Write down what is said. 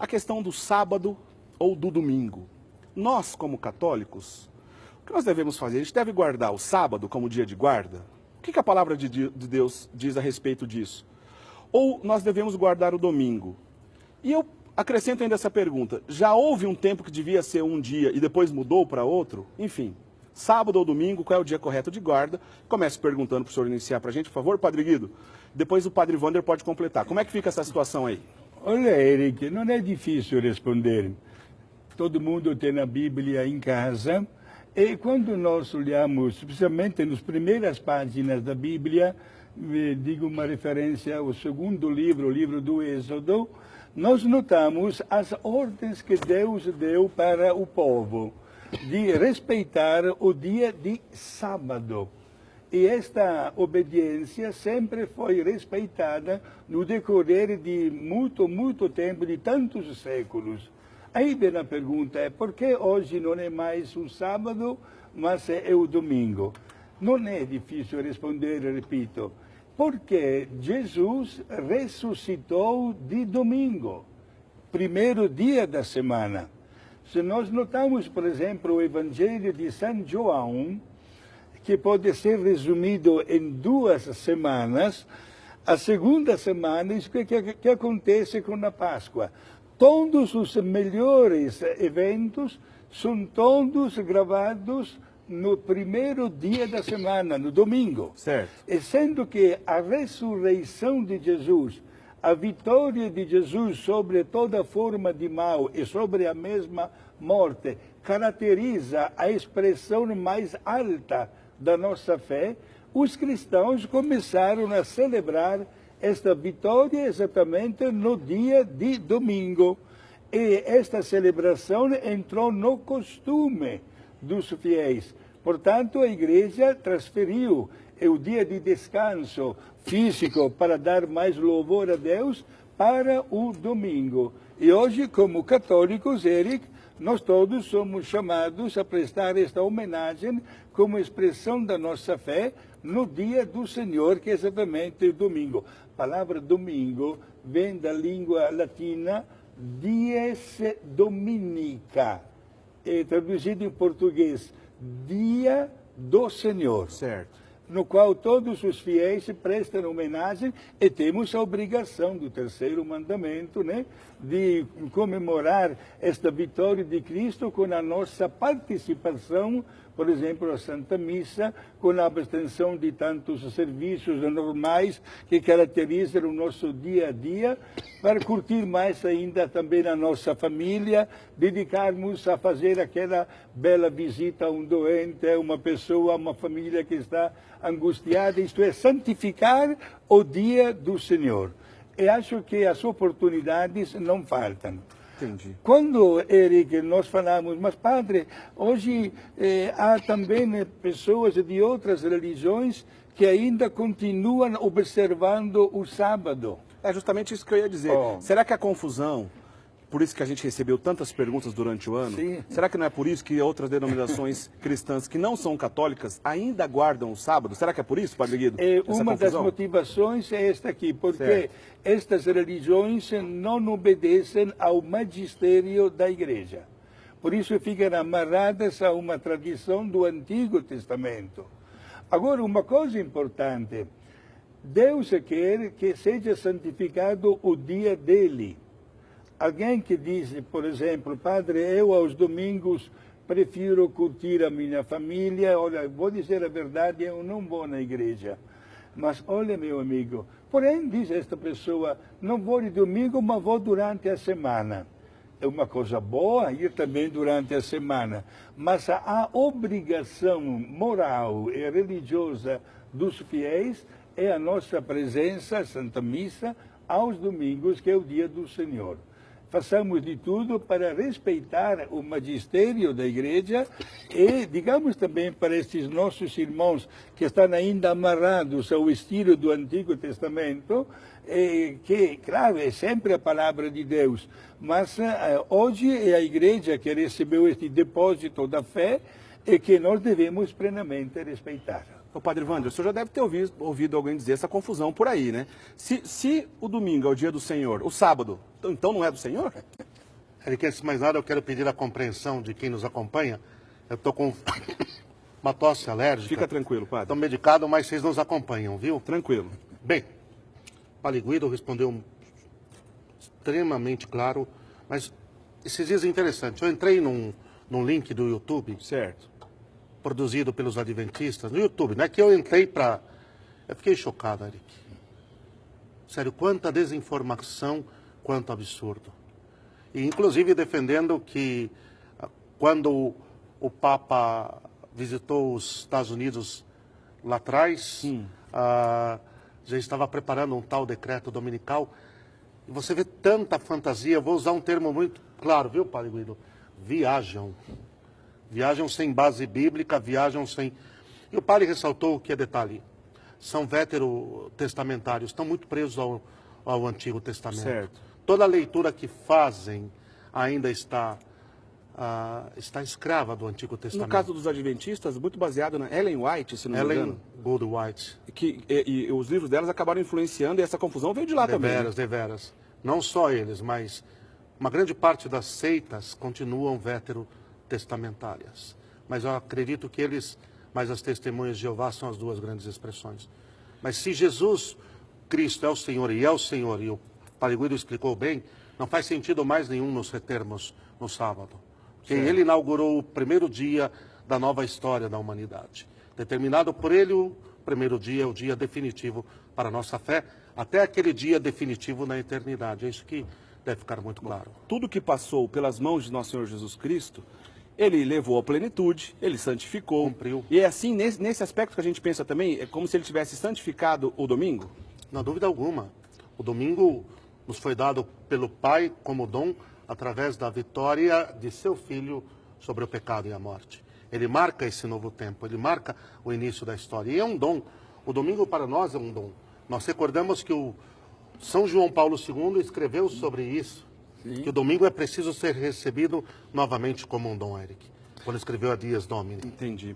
a questão do sábado ou do domingo. Nós, como católicos, o que nós devemos fazer? A gente deve guardar o sábado como dia de guarda? O que a palavra de Deus diz a respeito disso? Ou nós devemos guardar o domingo? E eu acrescento ainda essa pergunta, já houve um tempo que devia ser um dia e depois mudou para outro? Enfim, sábado ou domingo, qual é o dia correto de guarda? Comece perguntando para o senhor iniciar para a gente, por favor, Padre Guido. Depois o Padre Wander pode completar. Como é que fica essa situação aí? Olha, Eric, não é difícil responder. Todo mundo tem a Bíblia em casa e quando nós olhamos, especialmente nas primeiras páginas da Bíblia, digo uma referência ao segundo livro, o livro do Êxodo, nós notamos as ordens que Deus deu para o povo de respeitar o dia de sábado. E esta obediência sempre foi respeitada no decorrer de muito tempo, de tantos séculos. Aí vem a pergunta, por que hoje não é mais um sábado, mas é o domingo? Não é difícil responder, repito, porque Jesus ressuscitou de domingo, primeiro dia da semana. Se nós notamos, por exemplo, o Evangelho de São João, que pode ser resumido em 2 semanas, a segunda semana, isso que acontece com a Páscoa. Todos os melhores eventos são todos gravados no primeiro dia da semana, no domingo. Certo. E sendo que a ressurreição de Jesus, a vitória de Jesus sobre toda forma de mal e sobre a mesma morte, caracteriza a expressão mais alta da nossa fé, os cristãos começaram a celebrar esta vitória exatamente no dia de domingo. E esta celebração entrou no costume dos fiéis. Portanto, a igreja transferiu o dia de descanso físico para dar mais louvor a Deus para o domingo. E hoje, como católicos, Eric, nós todos somos chamados a prestar esta homenagem como expressão da nossa fé no dia do Senhor, que é exatamente o domingo. A palavra domingo vem da língua latina dies dominica, é traduzido em português, dia do Senhor. Certo. No qual todos os fiéis prestam homenagem e temos a obrigação do terceiro mandamento, né, de comemorar esta vitória de Cristo com a nossa participação, por exemplo, a Santa Missa, com a abstenção de tantos serviços normais que caracterizam o nosso dia a dia, para curtir mais ainda também a nossa família, dedicarmos a fazer aquela bela visita a um doente, a uma pessoa, a uma família que está angustiada, isto é, santificar o dia do Senhor. E acho que as oportunidades não faltam. Entendi. Quando, Eric, nós falamos, mas padre, hoje há também pessoas de outras religiões que ainda continuam observando o sábado. É justamente isso que eu ia dizer. Será que a confusão, por isso que a gente recebeu tantas perguntas durante o ano, sim, será que não é por isso que outras denominações cristãs que não são católicas ainda guardam o sábado? Será que é por isso, Padre Guido? Uma das motivações é esta aqui, porque certo, estas religiões não obedecem ao magistério da Igreja. Por isso ficam amarradas a uma tradição do Antigo Testamento. Agora, uma coisa importante, Deus quer que seja santificado o dia dele. Alguém que diz, por exemplo, padre, eu aos domingos prefiro curtir a minha família, olha, vou dizer a verdade, eu não vou na igreja. Mas olha, meu amigo, porém, diz esta pessoa, não vou de domingo, mas vou durante a semana. É uma coisa boa ir também durante a semana, mas a obrigação moral e religiosa dos fiéis é a nossa presença, a Santa Missa, aos domingos, que é o dia do Senhor. Façamos de tudo para respeitar o magistério da Igreja e, digamos também para estes nossos irmãos que estão ainda amarrados ao estilo do Antigo Testamento, que, claro, é sempre a palavra de Deus, mas hoje é a Igreja que recebeu este depósito da fé e que nós devemos plenamente respeitar. Ô, Padre Wander, o senhor já deve ter ouvido alguém dizer essa confusão por aí, né? Se o domingo é o dia do Senhor, o sábado, então não é do Senhor? Eric, antes de mais nada, eu quero pedir a compreensão de quem nos acompanha. Eu estou com uma tosse alérgica. Fica tranquilo, padre. Estou medicado, mas vocês nos acompanham, viu? Tranquilo. Bem, Padre Guido respondeu extremamente claro, mas esses dias é interessante. Eu entrei num link do YouTube, Certo. produzido pelos adventistas, no YouTube, não é que eu entrei para... Eu fiquei chocado, Eric. Sério, quanta desinformação, quanto absurdo. E, inclusive, defendendo que quando o Papa visitou os Estados Unidos lá atrás, já estava preparando um tal decreto dominical. E você vê tanta fantasia, vou usar um termo muito claro, viu, Padre Guido? Viajam. Viajam sem base bíblica, viajam sem... E o padre ressaltou que é detalhe. São veterotestamentários, estão muito presos ao Antigo Testamento. Certo. Toda a leitura que fazem ainda está escrava do Antigo Testamento. No caso dos adventistas, muito baseado na Ellen White, se não me Ellen engano. Goldwhite. E os livros delas acabaram influenciando e essa confusão veio de lá também. Deveras, deveras. Não só eles, mas uma grande parte das seitas continuam veterotestamentárias. Mas eu acredito que eles, mas as testemunhas de Jeová são as duas grandes expressões. Mas se Jesus Cristo é o Senhor, e o Padre Guido explicou bem, não faz sentido mais nenhum nos retermos no sábado. Porque ele inaugurou o primeiro dia da nova história da humanidade. Determinado por ele, o primeiro dia é o dia definitivo para a nossa fé, até aquele dia definitivo na eternidade. É isso que deve ficar muito claro. Tudo que passou pelas mãos de nosso Senhor Jesus Cristo, ele levou à plenitude, ele santificou. Cumpriu. E é assim, nesse aspecto que a gente pensa também, é como se ele tivesse santificado o domingo? Não dúvida alguma. O domingo nos foi dado pelo Pai como dom através da vitória de seu Filho sobre o pecado e a morte. Ele marca esse novo tempo, ele marca o início da história. E é um dom. O domingo para nós é um dom. Nós recordamos que o São João Paulo II escreveu sobre isso, que o domingo é preciso ser recebido novamente como um dom, Eric, quando escreveu a Dies Domini. Entendi.